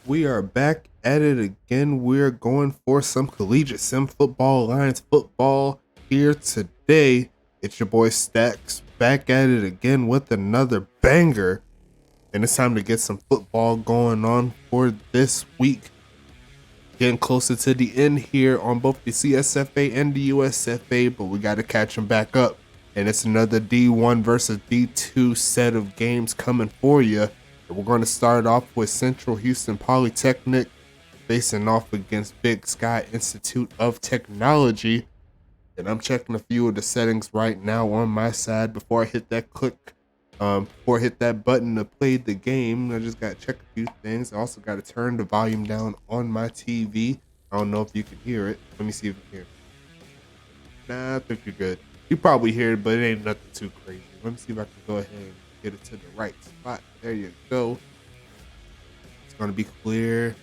We are back at it again. We're going for some Collegiate Sim Football Alliance football here today. It's your boy Stacks back at it again with another banger. And it's time to get some football going on for this week. Getting closer to the end here on both the CSFA and the USFA, but we got to catch them back up. And it's another D1 versus D2 set of games coming for you. And we're going to start off with Central Houston Polytechnic facing off against Big Sky Institute of Technology. And I'm checking a few of the settings right now on my side before I hit that before I hit that button to play the game. I just got to check a few things. I also got to turn the volume down on my TV. I don't know if you can hear it. Let me see if you can hear it. Nah, I think you're good. You probably hear it, but it ain't nothing too crazy. Let me see if I can go ahead and get it to the right spot. There you go. It's going to be clear.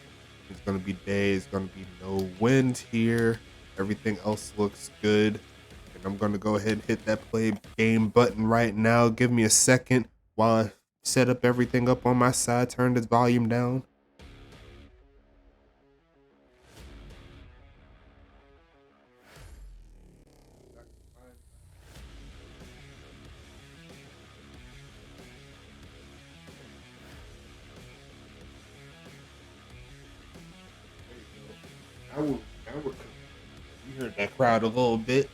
It's going to be day. It's going to be no wind here. Everything else looks good. And I'm going to go ahead and hit that play game button right now. Give me a second while I set up everything up on my side. Turn this volume down. You heard that crowd a little bit,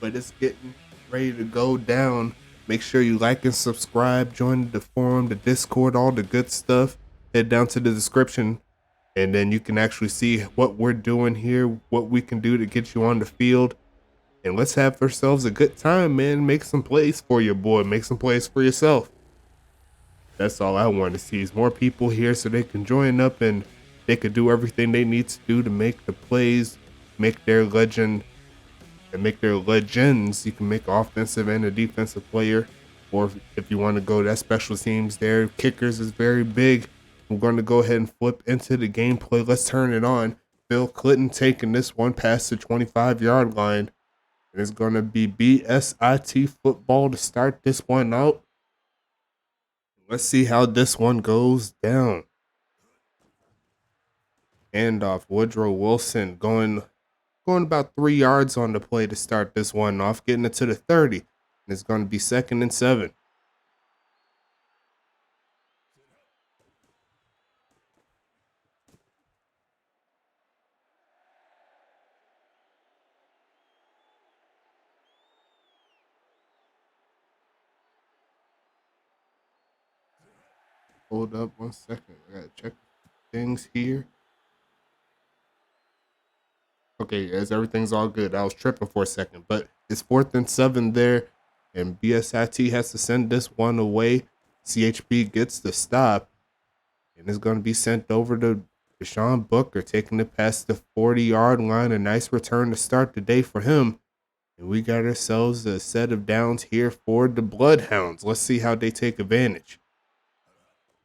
but it's getting ready to go down. Make sure you like and subscribe, join the forum, the Discord, all the good stuff. Head down to the description, and then you can actually see what we're doing here, what we can do to get you on the field. And let's have ourselves a good time, man. Make some plays for your boy. Make some plays for yourself. That's all I want to see is more people here so they can join up and they can do everything they need to do to make the plays, make their legend, and make their legends. You can make offensive and a defensive player, or if you want to go that special teams there, kickers is very big. We're going to go ahead and flip into the gameplay. Let's turn it on. Bill Clinton taking this one past the 25-yard line. And it's going to be BSIT football to start this one out. Let's see how this one goes down. Handoff, Woodrow Wilson going about 3 yards on the play to start this one off, getting it to the 30. And it's going to be 2nd and 7. Hold up 1 second. I got to check things here. Okay, yes, everything's all good. I was tripping for a second, but it's 4th and 7 there, and BSIT has to send this one away. CHP gets the stop, and it's going to be sent over to Deshaun Booker, taking it past the 40-yard line. A nice return to start the day for him. And we got ourselves a set of downs here for the Bloodhounds. Let's see how they take advantage.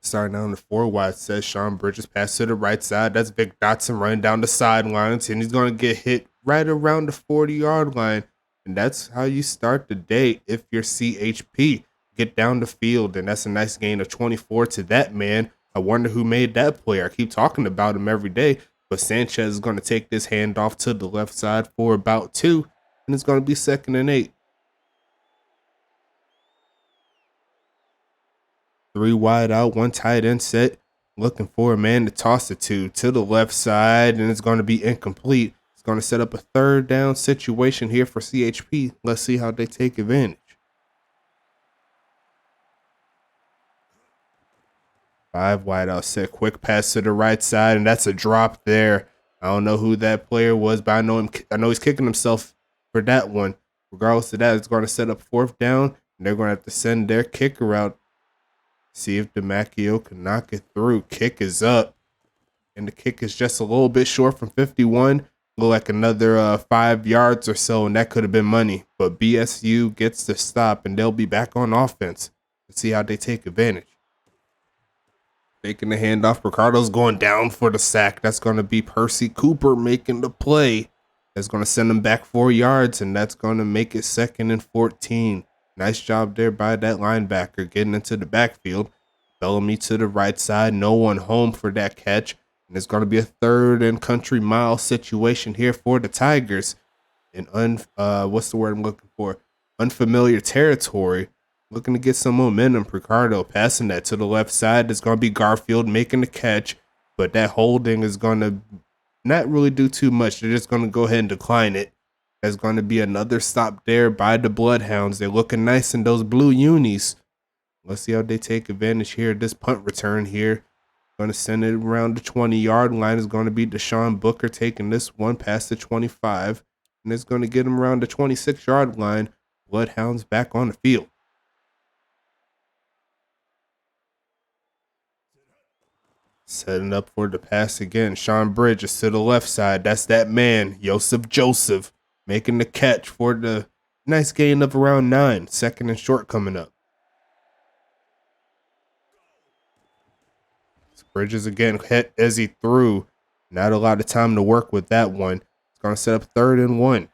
Starting down the 4 wide, says Sean Bridges, pass to the right side. That's Vic Dotson running down the sidelines, and he's going to get hit right around the 40-yard line. And that's how you start the day if you're CHP. Get down the field, and that's a nice gain of 24 to that man. I wonder who made that play. I keep talking about him every day, but Sanchez is going to take this handoff to the left side for about 2, and it's going to be 2nd and 8. 3 wide out, 1 tight end set. Looking for a man to toss it to the left side, and it's going to be incomplete. It's going to set up a 3rd down situation here for CHP. Let's see how they take advantage. 5 wide out set, quick pass to the right side, and that's a drop there. I don't know who that player was, but I know he's kicking himself for that one. Regardless of that, it's going to set up 4th down, and they're going to have to send their kicker out. See if DeMacchio can knock it through. Kick is up. And the kick is just a little bit short from 51. Look like another 5 yards or so, and that could have been money. But BSU gets the stop, and they'll be back on offense. Let's see how they take advantage. Taking the handoff. Ricardo's going down for the sack. That's going to be Percy Cooper making the play. That's going to send him back 4 yards, and that's going to make it 2nd and 14. Nice job there by that linebacker getting into the backfield. Bellamy to the right side. No one home for that catch. And it's going to be a 3rd and country mile situation here for the Tigers. In what's the word I'm looking for? Unfamiliar territory. Looking to get some momentum. Ricardo passing that to the left side. It's going to be Garfield making the catch, but that holding is going to not really do too much. They're just going to go ahead and decline it. There's going to be another stop there by the Bloodhounds. They're looking nice in those blue unis. Let's see how they take advantage here. This punt return here. Going to send it around the 20-yard line. Is going to be Deshaun Booker taking this one past the 25. And it's going to get him around the 26-yard line. Bloodhounds back on the field. Setting up for the pass again. Sean Bridges to the left side. That's that man, Joseph, making the catch for the nice gain of around 9. 2nd and short coming up. Bridges again hit as he threw. Not a lot of time to work with that one. It's going to set up 3rd and 1.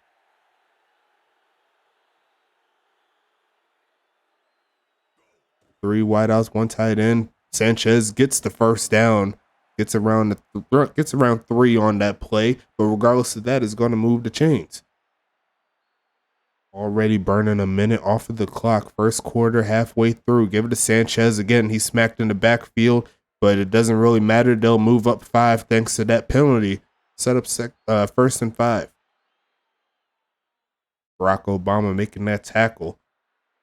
3 wideouts, 1 tight end. Sanchez gets the first down. Gets around 3 on that play. But regardless of that, it's going to move the chains. Already burning a minute off of the clock. First quarter halfway through. Give it to Sanchez again. He's smacked in the backfield. But it doesn't really matter. They'll move up 5 thanks to that penalty. Set up 1st and 5. Barack Obama making that tackle.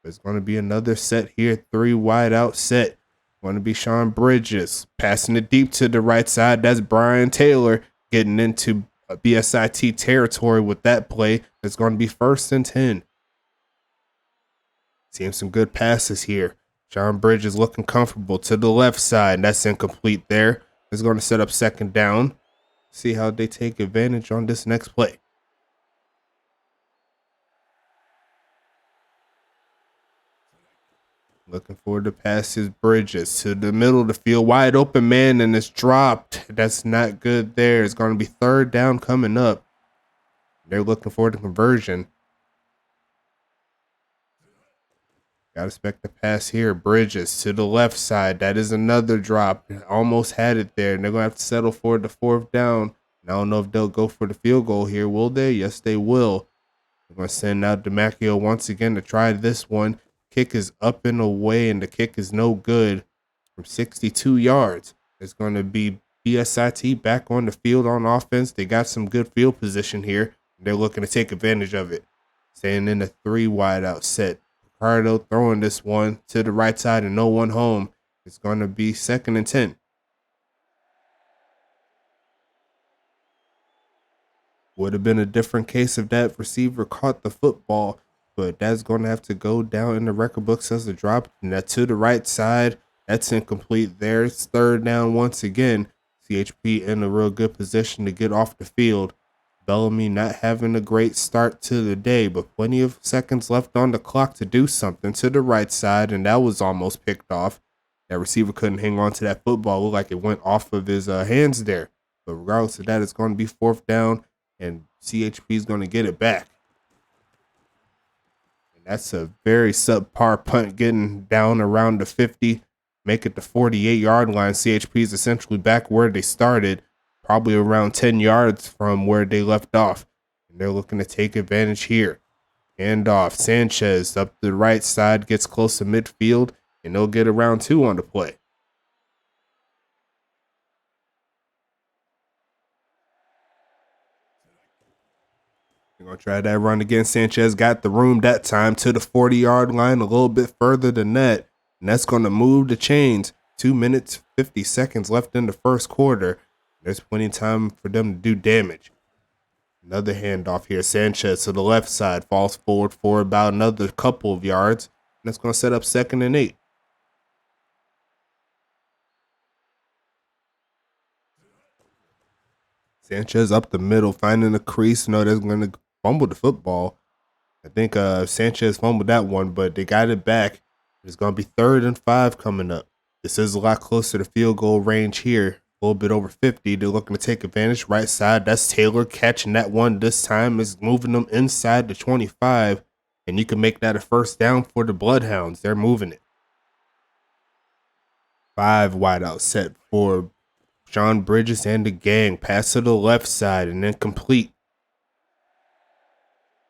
There's going to be another set here. 3 wide out set. Going to be Sean Bridges. Passing it deep to the right side. That's Brian Taylor getting into BSIT territory with that play. It's going to be 1st and 10. Seeing some good passes here. Sean Bridges looking comfortable to the left side. That's incomplete there. It's going to set up 2nd down. See how they take advantage on this next play. Looking forward to passes Bridges to the middle of the field. Wide open man, and it's dropped. That's not good there. It's going to be 3rd down coming up. They're looking forward to conversion. Got to expect the pass here. Bridges to the left side. That is another drop. Almost had it there. And they're going to have to settle for the 4th down. And I don't know if they'll go for the field goal here. Will they? Yes, they will. They're going to send out DeMacchio once again to try this one. Kick is up and away, and the kick is no good from 62 yards. It's going to be BSIT back on the field on offense. They got some good field position here. They're looking to take advantage of it. Staying in a 3 wide out set. Ricardo throwing this one to the right side and no one home. It's going to be 2nd and 10. Would have been a different case if that receiver caught the football, but that's going to have to go down in the record books as a drop. And that to the right side, that's incomplete there. It's 3rd down once again. CHP in a real good position to get off the field. Bellamy not having a great start to the day, but plenty of seconds left on the clock to do something to the right side, and that was almost picked off. That receiver couldn't hang on to that football. It looked like it went off of his hands there. But regardless of that, it's going to be 4th down, and CHP is going to get it back. And that's a very subpar punt, getting down around the 50, make it the 48-yard line. CHP is essentially back where they started, probably around 10 yards from where they left off. And they're looking to take advantage here. Hand off. Sanchez up the right side, gets close to midfield, and they'll get around 2 on the play. They're going to try that run again. Sanchez got the room that time to the 40-yard line, a little bit further than that. And that's going to move the chains. 2 minutes, 50 seconds left in the first quarter. There's plenty of time for them to do damage. Another handoff here. Sanchez to the left side, falls forward for about another couple of yards. And that's going to set up 2nd and 8. Sanchez up the middle, finding a crease. No, they're going to fumble the football. I think Sanchez fumbled that one, but they got it back. It's going to be 3rd and 5 coming up. This is a lot closer to field goal range here. A little bit over 50. They're looking to take advantage. Right side, that's Taylor catching that one this time. Is moving them inside the 25. And you can make that a 1st down for the Bloodhounds. They're moving it. 5 wide out set for Sean Bridges and the gang. Pass to the left side and then complete.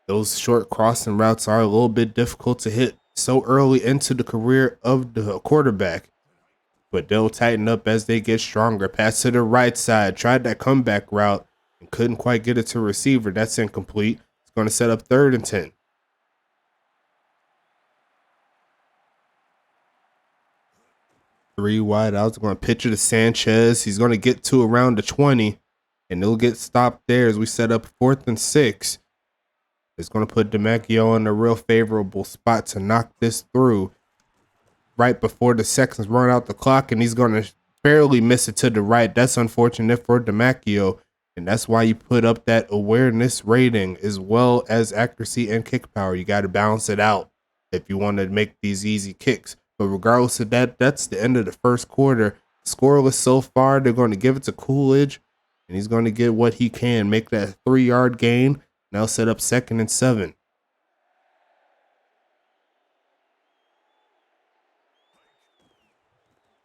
Those short crossing routes are a little bit difficult to hit so early into the career of the quarterback, but they'll tighten up as they get stronger. Pass to the right side. Tried that comeback route and couldn't quite get it to receiver. That's incomplete. It's going to set up 3rd and 10. 3 wide out. Going to pitch it to Sanchez. He's going to get to around the 20, and they'll get stopped there as we set up 4th and 6. It's going to put DeMacchio in a real favorable spot to knock this through right before the seconds run out the clock, and he's going to barely miss it to the right. That's unfortunate for DeMacchio, and that's why you put up that awareness rating as well as accuracy and kick power. You got to balance it out if you want to make these easy kicks. But regardless of that, that's the end of the first quarter. Scoreless so far. They're going to give it to Coolidge, and he's going to get what he can, make that 3-yard gain. Now set up 2nd and 7.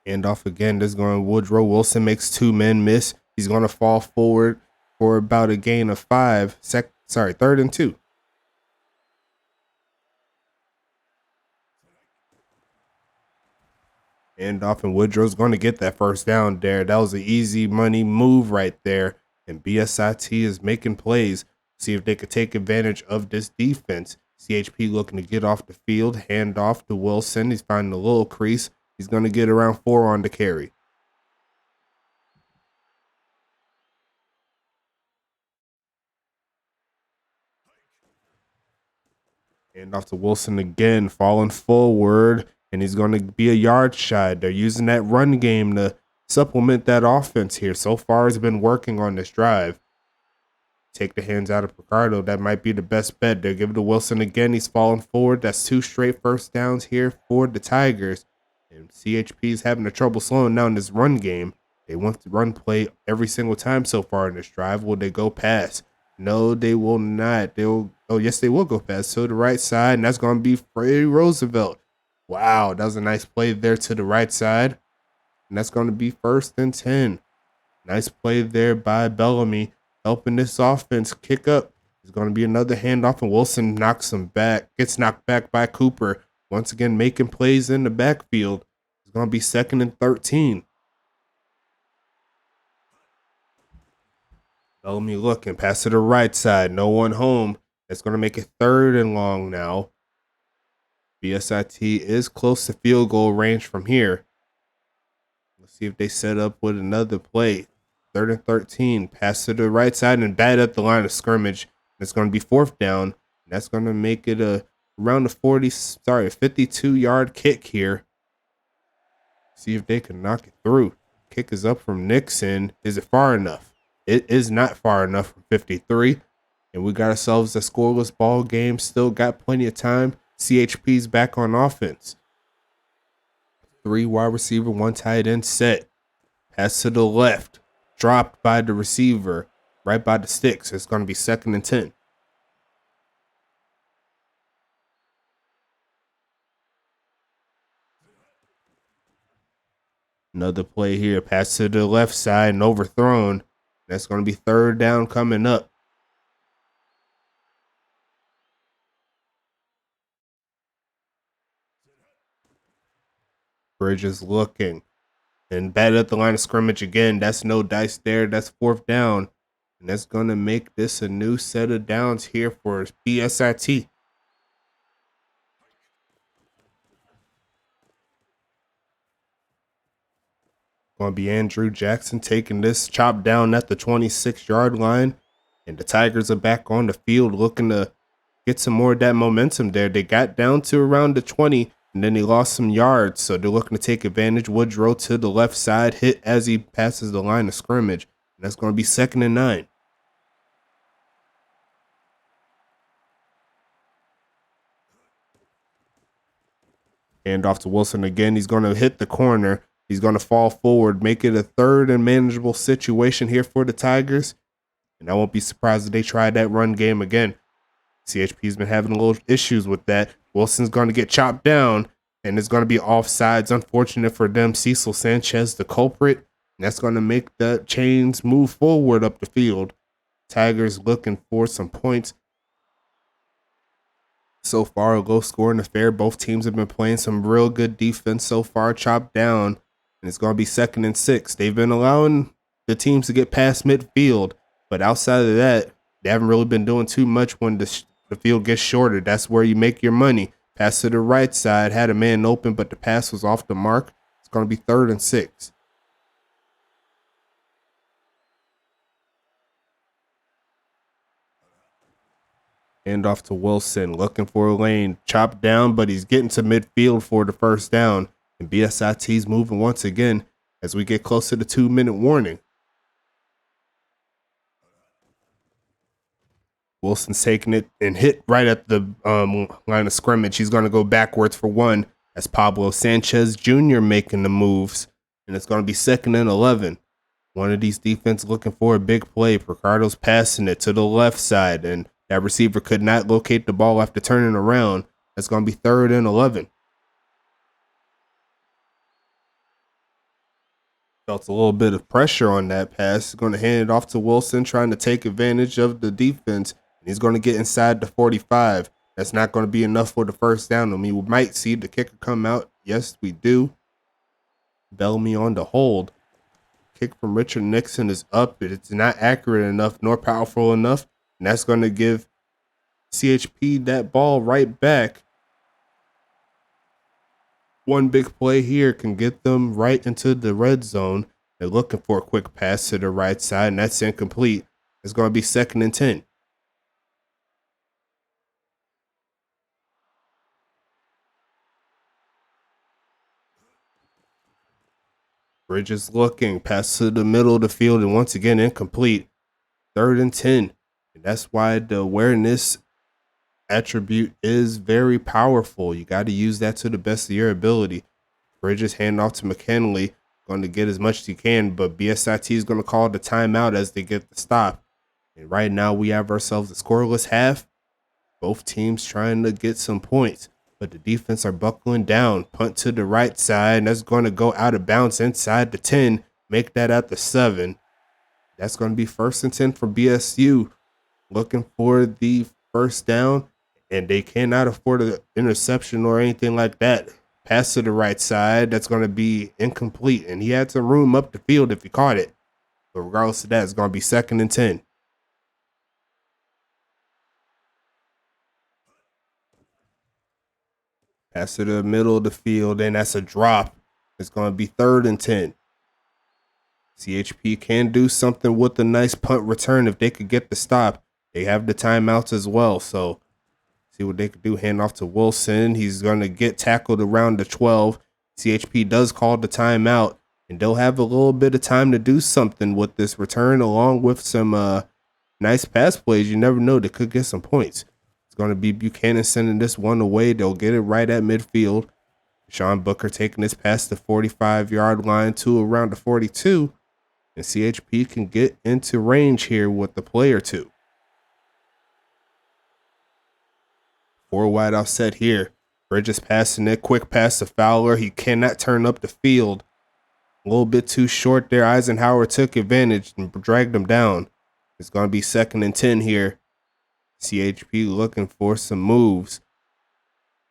And off again. This is going Woodrow Wilson makes 2 men miss. He's going to fall forward for about a gain of 5. 3rd and 2. And off, and Woodrow's going to get that first down there. That was an easy money move right there. And BSIT is making plays. See if they could take advantage of this defense. CHP looking to get off the field. Hand off to Wilson. He's finding a little crease. He's going to get around 4 on the carry. Hand off to Wilson again, falling forward. And he's going to be a yard shy. They're using that run game to supplement that offense here. So far, it's been working on this drive. Take the hands out of Picardo. That might be the best bet. They'll give it to Wilson again. He's falling forward. That's 2 straight first downs here for the Tigers. And CHP is having a trouble slowing down this run game. They want the run play every single time so far in this drive. Will they go pass? No, they will not. Yes, they will go pass to the right side, and that's going to be Freddie Roosevelt. Wow, that was a nice play there to the right side. And that's going to be 1st and 10. Nice play there by Bellamy, helping this offense kick up. There's going to be another handoff, and Wilson knocks him back. Gets knocked back by Cooper. Once again, making plays in the backfield. It's going to be 2nd and 13. Bellamy looking, pass to the right side. No one home. That's going to make it 3rd and long now. BSIT is close to field goal range from here. Let's see if they set up with another play. 3rd and 13. Pass to the right side and bad at the line of scrimmage. It's going to be 4th down. And that's going to make it around the 52-yard kick here. See if they can knock it through. Kick is up from Nixon. Is it far enough? It is not far enough from 53. And we got ourselves a scoreless ball game. Still got plenty of time. CHP's back on offense. 3 wide receiver, 1 tight end set. Pass to the left. Dropped by the receiver. Right by the sticks. It's going to be 2nd and 10. Another play here. Pass to the left side and overthrown. That's going to be 3rd down coming up. Bridges looking. And bad at the line of scrimmage again. That's no dice there. That's 4th down. And that's going to make this a new set of downs here for BSIT. Going to be Andrew Jackson taking this chop down at the 26-yard line. And the Tigers are back on the field looking to get some more of that momentum there. They got down to around the 20, and then they lost some yards. So they're looking to take advantage. Woodrow to the left side, hit as he passes the line of scrimmage. And that's going to be 2nd and 9. Hand off to Wilson again. He's going to hit the corner. He's going to fall forward, make it a 3rd and manageable situation here for the Tigers. And I won't be surprised if they try that run game again. CHP's been having a little issues with that. Wilson's going to get chopped down, and it's going to be offsides. Unfortunate for them. Cecil Sanchez, the culprit. That's going to make the chains move forward up the field. Tigers looking for some points. So far, a low scoring affair. Both teams have been playing some real good defense so far. Chopped down, and it's going to be 2nd and 6. They've been allowing the teams to get past midfield, but outside of that, they haven't really been doing too much when the field gets shorter. That's where you make your money. Pass to the right side, had a man open, but the pass was off the mark. It's going to be 3rd and 6. Hand off to Wilson, looking for a lane. Chopped down, but he's getting to midfield for the first down. And BSIT's moving once again as we get close to the 2-minute warning. Wilson's taking it and hit right at the line of scrimmage. He's going to go backwards for 1 as Pablo Sanchez Jr. making the moves. And it's going to be 2nd and 11. One of these defense looking for a big play. Ricardo's passing it to the left side, and that receiver could not locate the ball after turning around. That's going to be 3rd and 11. Felt a little bit of pressure on that pass. Going to hand it off to Wilson, trying to take advantage of the defense. And he's going to get inside the 45. That's not going to be enough for the first down. I mean, we might see the kicker come out. Yes, we do. Bellamy on the hold. Kick from Richard Nixon is up. It's not accurate enough nor powerful enough. And that's going to give CHP that ball right back. One big play here can get them right into the red zone. They're looking for a quick pass to the right side, and that's incomplete. It's going to be 2nd and 10. Bridges looking, pass to the middle of the field, and once again incomplete. 3rd and 10. And that's why the awareness attribute is very powerful. You got to use that to the best of your ability. Bridges hand off to McKinley, going to get as much as he can, but BSIT is going to call the timeout as they get the stop. And right now we have ourselves a scoreless half. Both teams trying to get some points, but the defense are buckling down. Punt to the right side, and that's going to go out of bounds inside the 10. Make that at the 7. That's going to be 1st and 10 for BSU. Looking for the first down, and they cannot afford an interception or anything like that. Pass to the right side, that's going to be incomplete, and he had some room up the field if he caught it. But regardless of that, it's going to be 2nd and 10. Pass to the middle of the field, and that's a drop. It's going to be 3rd and 10. CHP can do something with a nice punt return if they could get the stop. They have the timeouts as well, so see what they could do. Hand off to Wilson. He's going to get tackled around the 12. CHP does call the timeout, and they'll have a little bit of time to do something with this return along with some nice pass plays. You never know. They could get some points. It's going to be Buchanan sending this one away. They'll get it right at midfield. Sean Booker taking this past the 45-yard line to around the 42. And CHP can get into range here with the play or two. 4 wide offset here. Bridges passing it. Quick pass to Fowler. He cannot turn up the field. A little bit too short there. Eisenhower took advantage and dragged him down. It's going to be 2nd and 10 here. CHP looking for some moves.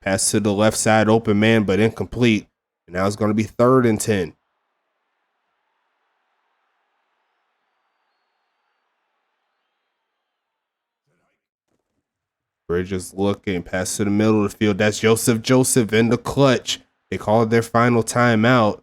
Pass to the left side, open man, but incomplete. And now it's going to be 3rd and 10. Bridges looking, pass to the middle of the field. That's Joseph in the clutch. They called their final timeout.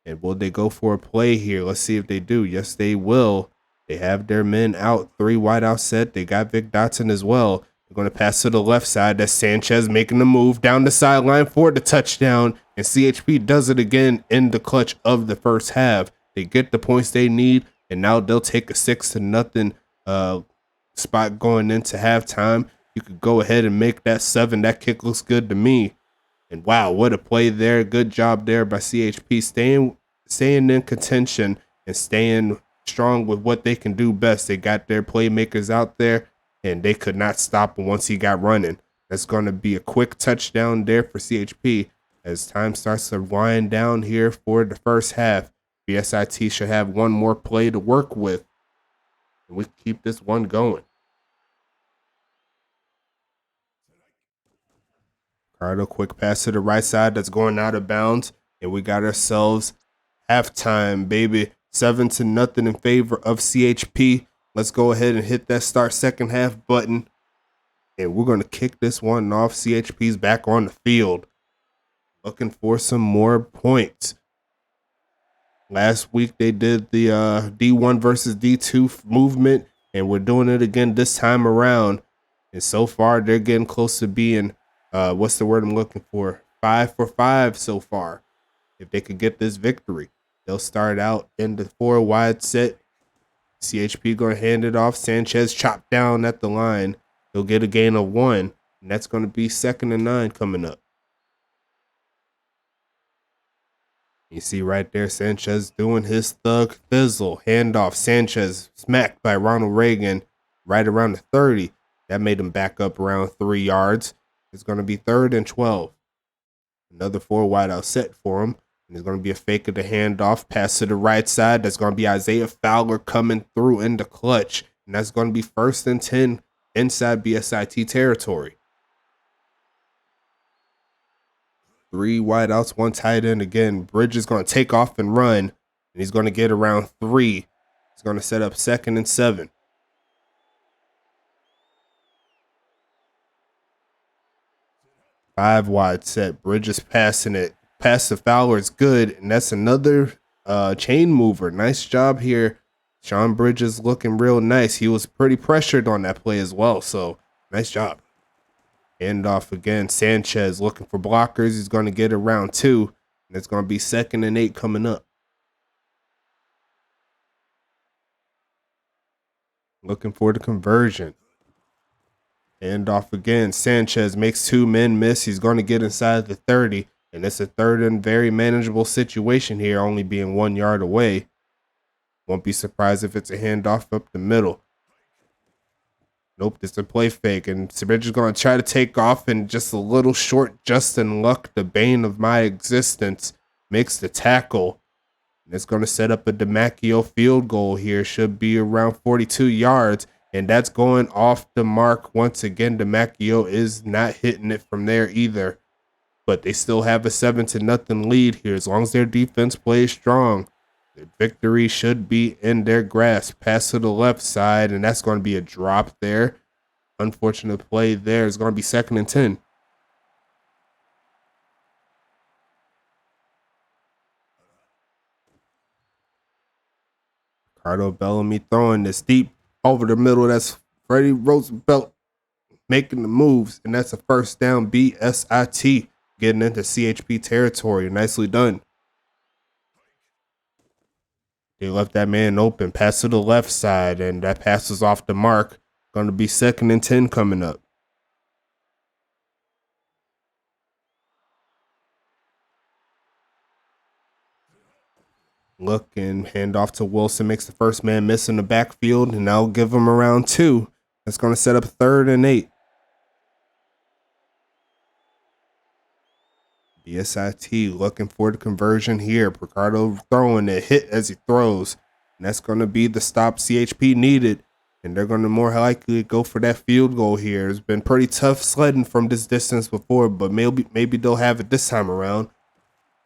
And will they go for a play here? Let's see if they do. Yes, they will. They have their men out. 3 wide out set. They got Vic Dotson as well. They're going to pass to the left side. That's Sanchez making the move down the sideline for the touchdown. And CHP does it again in the clutch of the first half. They get the points they need, and now they'll take a 6-0 spot going into halftime. You could go ahead and make that 7. That kick looks good to me. And wow, what a play there. Good job there by CHP staying in contention and staying strong with what they can do best. They got their playmakers out there, and they could not stop him once he got running. That's going to be a quick touchdown there for CHP as time starts to wind down here for the first half. BSIT should have one more play to work with, and we can keep this one going. Ricardo, quick pass to the right side that's going out of bounds, and we got ourselves halftime, baby. 7-0 in favor of CHP. Let's go ahead and hit that start second half button, and we're going to kick this one off. CHP's back on the field, looking for some more points. Last week they did the D1 versus D2 movement, and we're doing it again this time around. And so far they're getting close to being, what's the word I'm looking for? 5 for 5 so far. If they could get this victory, they'll start out in the 4 wide set. CHP going to hand it off. Sanchez chopped down at the line. He'll get a gain of 1, and that's going to be 2nd and 9 coming up. You see right there, Sanchez doing his thug fizzle. Handoff. Sanchez smacked by Ronald Reagan right around the 30. That made him back up around 3 yards. It's going to be 3rd and 12. Another 4 wide out set for him. And it's going to be a fake of the handoff. Pass to the right side. That's going to be Isaiah Fowler coming through in the clutch. And that's going to be 1st and 10 inside BSIT territory. 3 wideouts, 1 tight end again. Bridge is going to take off and run, and he's going to get around 3. He's going to set up 2nd and 7. Five wide set. Bridge is passing it. Pass to Fowler is good, and that's another chain mover. Nice job here. Sean Bridges looking real nice. He was pretty pressured on that play as well, so nice job. Hand off again. Sanchez looking for blockers. He's going to get around 2. And it's going to be 2nd and 8 coming up. Looking for the conversion. Hand off again. Sanchez makes 2 men miss. He's going to get inside the 30. And it's a 3rd and very manageable situation here, only being 1 yard away. Won't be surprised if it's a handoff up the middle. Nope, it's a play fake, and Bridge is going to try to take off, and just a little short Justin Luck, the bane of my existence, makes the tackle. And it's going to set up a DeMacchio field goal here. Should be around 42 yards, and that's going off the mark. Once again, DeMacchio is not hitting it from there either. But they still have a 7-0 lead here. As long as their defense plays strong, the victory should be in their grasp. Pass to the left side, and that's going to be a drop there. Unfortunate play there. It's going to be 2nd and 10. Ricardo Bellamy throwing this deep over the middle. That's Freddie Roosevelt making the moves, and that's a 1st down. BSIT getting into CHP territory. Nicely done. They left that man open. Pass to the left side, and that pass is off the mark. Going to be 2nd and 10 coming up. Look, and hand off to Wilson. Makes the 1st man miss in the backfield, and I'll give him around 2. That's going to set up 3rd and 8. BSIT looking for the conversion here. Ricardo throwing it, hit as he throws. And that's going to be the stop CHP needed. And they're going to more likely go for that field goal here. It's been pretty tough sledding from this distance before, but maybe they'll have it this time around.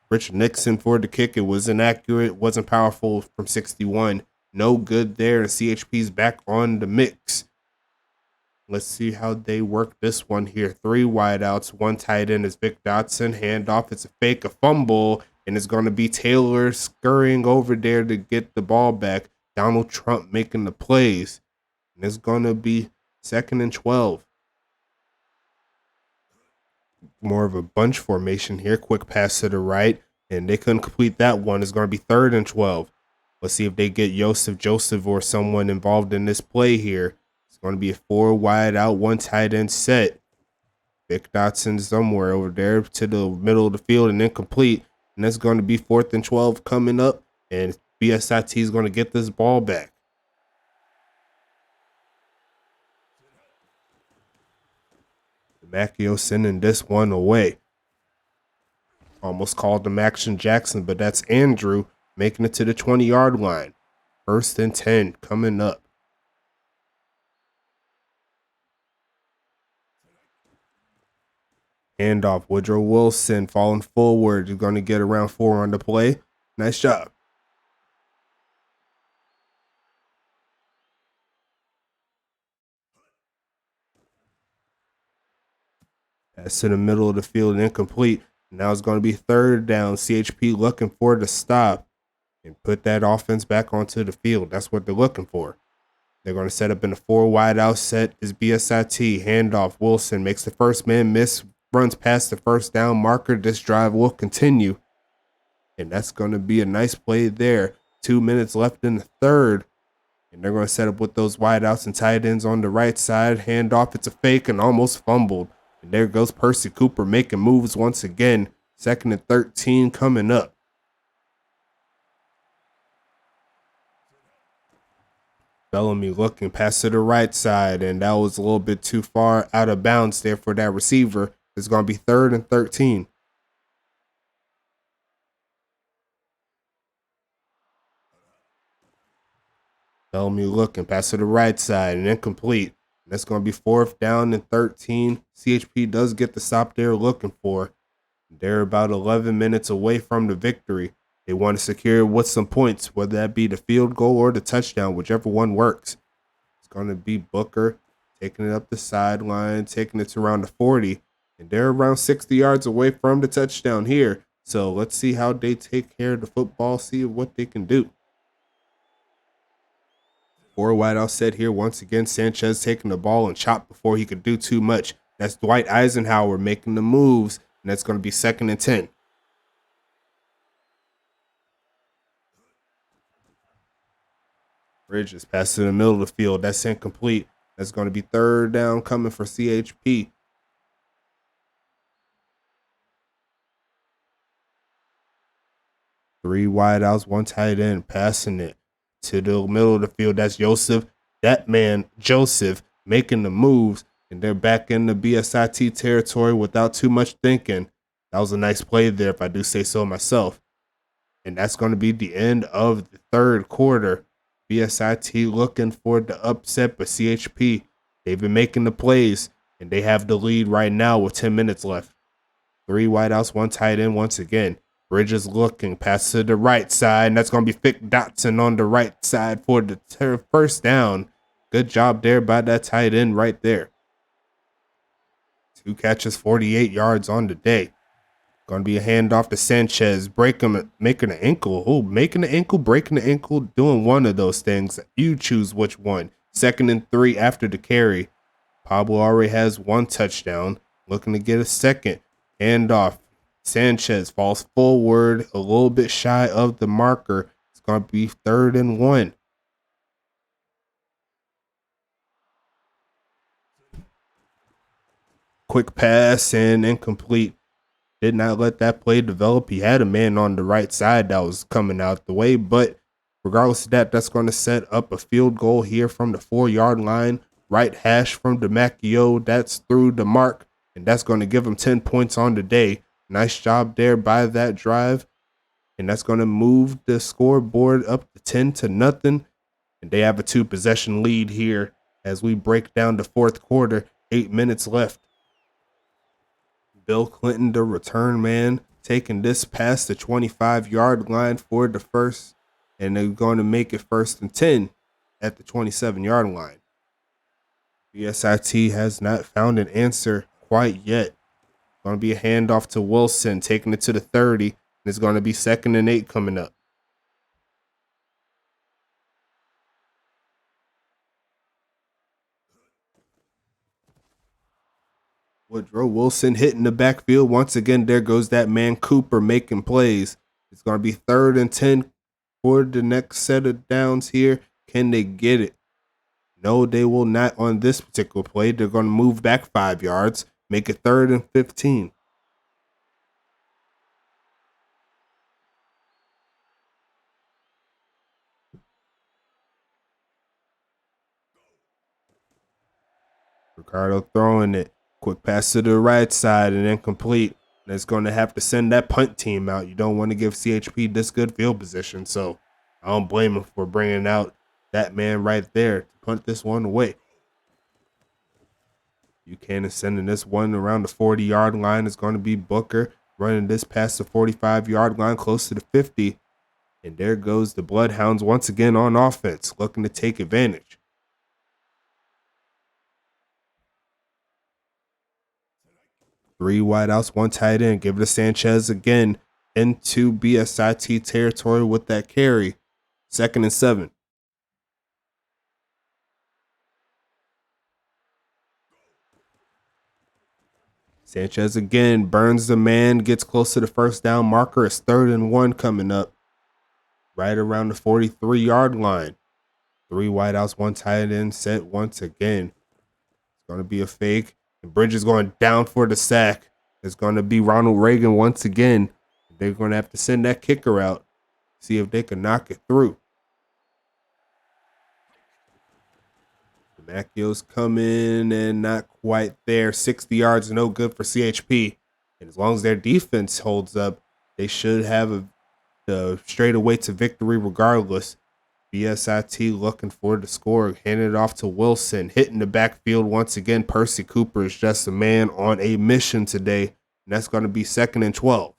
Rich Nixon for the kick. It was inaccurate, wasn't powerful from 61. No good there, and CHP's back on the mix. Let's see how they work this one here. 3 wideouts, 1 tight end is Vic Dotson. Handoff, it's a fake, a fumble, and it's going to be Taylor scurrying over there to get the ball back. Donald Trump making the plays. And it's going to be 2nd and 12. More of a bunch formation here. Quick pass to the right, and they couldn't complete that one. It's going to be 3rd and 12. Let's see if they get Joseph or someone involved in this play here. It's going to be a 4 wide out, 1 tight end set. Vic Dotson somewhere over there to the middle of the field and incomplete. And that's going to be 4th and 12 coming up, and BSIT is going to get this ball back. Macchio sending this one away. Almost called him Action Jackson, but that's Andrew. making it to the 20-yard line. 1st and 10 coming up. Handoff, Woodrow Wilson falling forward. You're going to get around 4 on the play. Nice job. Pass to the middle of the field, incomplete. Now it's going to be 3rd down. CHP looking for the stop and put that offense back onto the field. That's what they're looking for. They're going to set up in a 4 wide out set. Is BSIT. Handoff. Wilson makes the first man miss. Runs past the 1st down marker. This drive will continue. And that's going to be a nice play there. 2 minutes left in the 3rd. And they're going to set up with those wide outs and tight ends on the right side. Handoff. It's a fake and almost fumbled. And there goes Percy Cooper making moves once again. 2nd and 13 coming up. Bellamy looking, pass to the right side, and that was a little bit too far out of bounds there for that receiver. It's going to be 3rd and 13. Bellamy looking, pass to the right side, and incomplete. That's going to be 4th down and 13. CHP does get the stop they're looking for. They're about 11 minutes away from the victory. They want to secure with some points, whether that be the field goal or the touchdown, whichever one works. It's going to be Booker taking it up the sideline, taking it to around the 40. And they're around 60 yards away from the touchdown here. So let's see how they take care of the football, see what they can do. 4 wide out set here. Once again, Sanchez taking the ball and chopped before he could do too much. That's Dwight Eisenhower making the moves, and that's going to be 2nd and 10. Bridges pass to the middle of the field. That's incomplete. That's going to be 3rd down coming for CHP. Three wide outs, 1 tight end, passing it to the middle of the field. That's Joseph. That man, Joseph, making the moves, and they're back in the BSIT territory without too much thinking. That was a nice play there, if I do say so myself. And that's going to be the end of the 3rd quarter. BSIT looking for the upset, but CHP, they've been making the plays, and they have the lead right now with 10 minutes left. 3 wideouts, 1 tight end once again. Bridges looking, pass to the right side, and that's going to be Fick Dotson on the right side for the 1st down. Good job there by that tight end right there. 2 catches, 48 yards on the day. Going to be a handoff to Sanchez, break him, making an ankle. Oh, making an ankle, breaking the ankle, doing one of those things. You choose which one. 2nd and 3 after the carry. Pablo already has 1 touchdown, looking to get a 2nd. Handoff. Sanchez falls forward a little bit shy of the marker. It's going to be 3rd and 1. Quick pass and incomplete. Did not let that play develop. He had a man on the right side that was coming out the way, but regardless of that, that's going to set up a field goal here from the 4-yard line. Right hash from DeMacchio. That's through the mark, and that's going to give him 10 points on the day. Nice job there by that drive, and that's going to move the scoreboard up to 10-0, and they have a 2-possession lead here as we break down the 4th quarter. 8 minutes left. Bill Clinton, the return man, taking this past the 25-yard line for the 1st, and they're going to make it 1st and 10 at the 27-yard line. BSIT has not found an answer quite yet. Going to be a handoff to Wilson, taking it to the 30, and it's going to be 2nd and 8 coming up. Woodrow Wilson hitting the backfield. Once again, there goes that man Cooper making plays. It's going to be 3rd and 10 for the next set of downs here. Can they get it? No, they will not on this particular play. They're going to move back 5 yards, make it 3rd and 15. Ricardo throwing it. Quick pass to the right side and incomplete. And it's going to have to send that punt team out. You don't want to give CHP this good field position. So I don't blame him for bringing out that man right there to punt this one away. Buchanan sending this one around the 40-yard line is going to be Booker running this past the 45-yard line close to the 50. And there goes the Bloodhounds once again on offense, looking to take advantage. Three wideouts, one tight end. Give it to Sanchez again into BSIT territory with that carry. 2nd and 7. Sanchez again burns the man, gets close to the first down marker. It's 3rd and 1 coming up right around the 43-yard line. Three wideouts, one tight end set once again. It's going to be a fake. And Bridges going down for the sack. It's going to be Ronald Reagan once again. They're going to have to send that kicker out, see if they can knock it through. The Macchios come in and not quite there. 60 yards, no good for CHP. And as long as their defense holds up, they should have the straightaway to victory regardless. BSIT looking for the score, handing it off to Wilson, hitting the backfield once again. Percy Cooper is just a man on a mission today, and that's going to be 2nd and 12.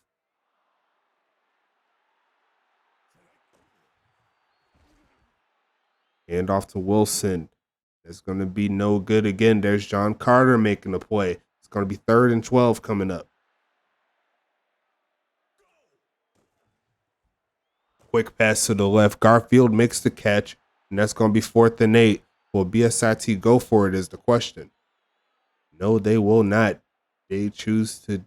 Hand off to Wilson. That's going to be no good again. There's John Carter making the play. It's going to be 3rd and 12 coming up. Quick pass to the left. Garfield makes the catch, and that's going to be 4th and 8. Will BSIT go for it is the question. No, they will not. They choose to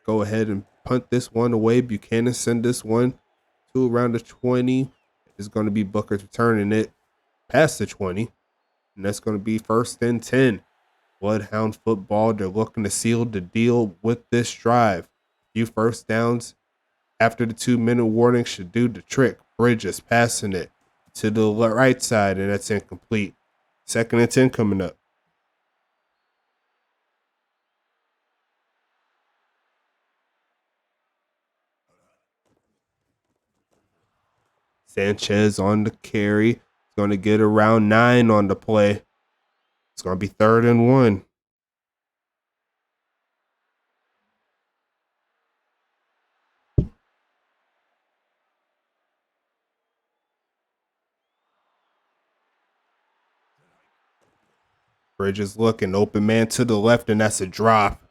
go ahead and punt this one away. Buchanan send this one to around the 20. It's going to be Booker returning it past the 20. And that's going to be 1st and 10. Bloodhound football. They're looking to seal the deal with this drive. Few first downs after the 2-minute warning should do the trick. Bridges passing it to the right side, and that's incomplete. 2nd and 10 coming up. Sanchez on the carry. He's going to get around 9 on the play. It's going to be 3rd and 1. Bridges looking, open man to the left, and that's a drop.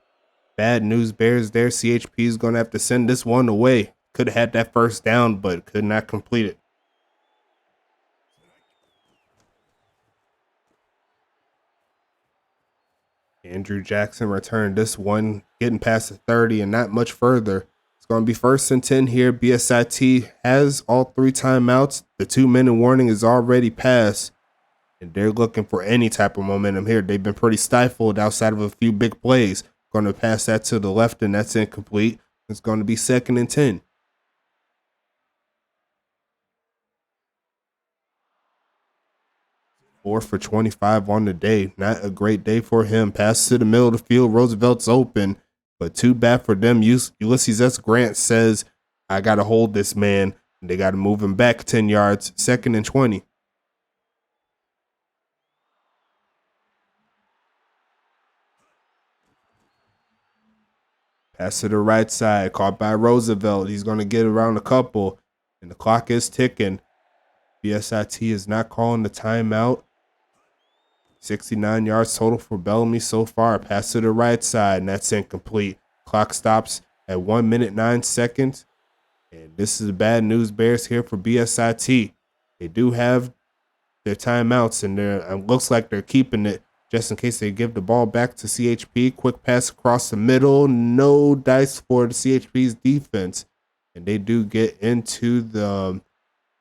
Bad news bears there. CHP is going to have to send this one away. Could have had that first down, but could not complete it. Andrew Jackson returned this one, getting past the 30 and not much further. It's going to be 1st and 10 here. BSIT has all 3 timeouts. The 2-minute warning is already passed, and they're looking for any type of momentum here. They've been pretty stifled outside of a few big plays. Going to pass that to the left, and that's incomplete. It's going to be 2nd and 10. 4 for 25 on the day. Not a great day for him. Pass to the middle of the field. Roosevelt's open, but too bad for them. Ulysses S. Grant says, I got to hold this man. And they got to move him back 10 yards. 2nd and 20. Pass to the right side. Caught by Roosevelt. He's going to get around a couple, and the clock is ticking. BSIT is not calling the timeout. 69 yards total for Bellamy so far. Pass to the right side, and that's incomplete. Clock stops at 1 minute 9 seconds. And this is the bad news bears here for BSIT. They do have their timeouts, and it looks like they're keeping it just in case they give the ball back to CHP. Quick pass across the middle. No dice for the CHP's defense. And they do get into the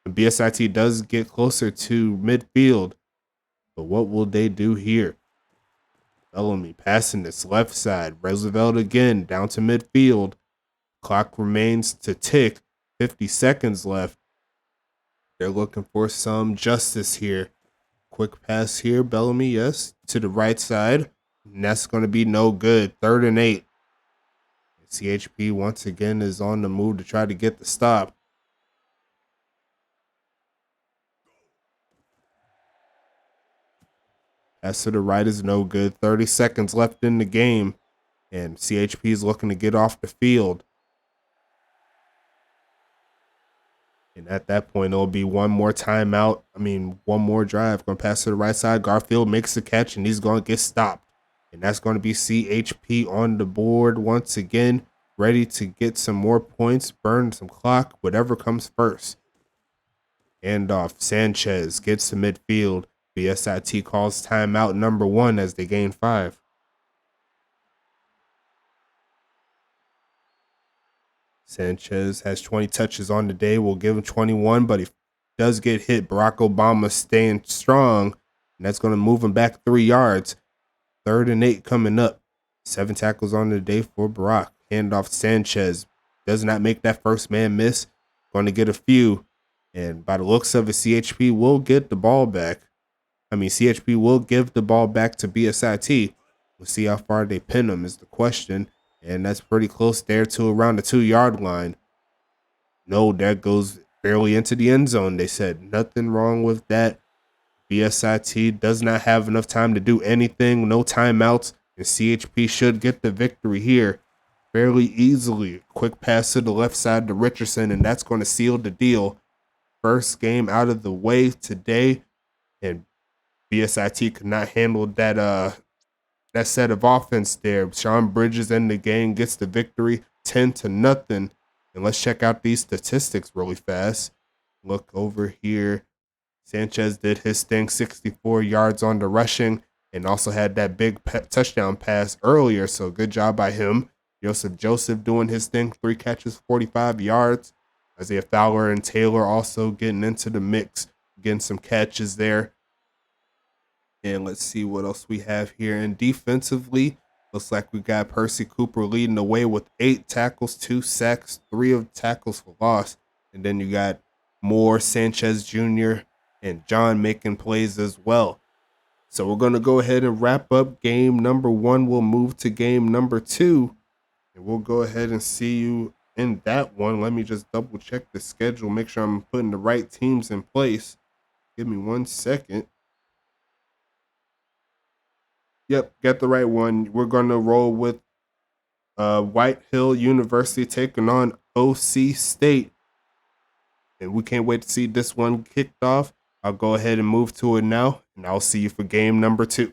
BSIT does get closer to midfield. But what will they do here? Bellamy passing this left side. Roosevelt again down to midfield. Clock remains to tick. 50 seconds left. They're looking for some justice here. Quick pass here. Bellamy, yes, to the right side. And that's going to be no good. 3rd and 8. CHP once again is on the move to try to get the stop. Pass to the right is no good. 30 seconds left in the game, and CHP is looking to get off the field. And at that point, it'll be one more timeout. One more drive. Going to pass to the right side. Garfield makes the catch, and he's going to get stopped. And that's going to be CHP on the board once again, ready to get some more points, burn some clock, whatever comes first. And off, Sanchez gets to midfield. BSIT calls timeout number 1 as they gain 5. Sanchez has 20 touches on the day. We'll give him 21, but he does get hit. Barack Obama staying strong, and that's going to move him back 3 yards. 3rd and 8 coming up. 7 tackles on the day for Barack. Handoff Sanchez. Does not make that first man miss. Going to get a few. And by the looks of it, CHP will get the ball back. CHP will give the ball back to BSIT. We'll see how far they pin him is the question. And that's pretty close there to around the 2-yard line. No, that goes barely into the end zone, they said. Nothing wrong with that. BSIT does not have enough time to do anything. No timeouts. And CHP should get the victory here fairly easily. Quick pass to the left side to Richardson, and that's going to seal the deal. First game out of the way today. And BSIT could not handle that set of offense there. Sean Bridges in the game gets the victory 10-0. And let's check out these statistics really fast. Look over here. Sanchez did his thing, 64 yards on the rushing, and also had that big touchdown pass earlier. So good job by him. Joseph doing his thing, 3 catches, 45 yards. Isaiah Fowler and Taylor also getting into the mix, getting some catches there. And let's see what else we have here. And defensively, looks like we got Percy Cooper leading the way with 8 tackles, 2 sacks, 3 of tackles for loss. And then you got Moore, Sanchez Jr., and John making plays as well. So we're going to go ahead and wrap up game number 1. We'll move to game number 2. And we'll go ahead and see you in that one. Let me just double check the schedule, make sure I'm putting the right teams in place. Give me 1 second. Yep, got the right one. We're going to roll with White Hill University taking on OC State. And we can't wait to see this one kicked off. I'll go ahead and move to it now, and I'll see you for game number 2.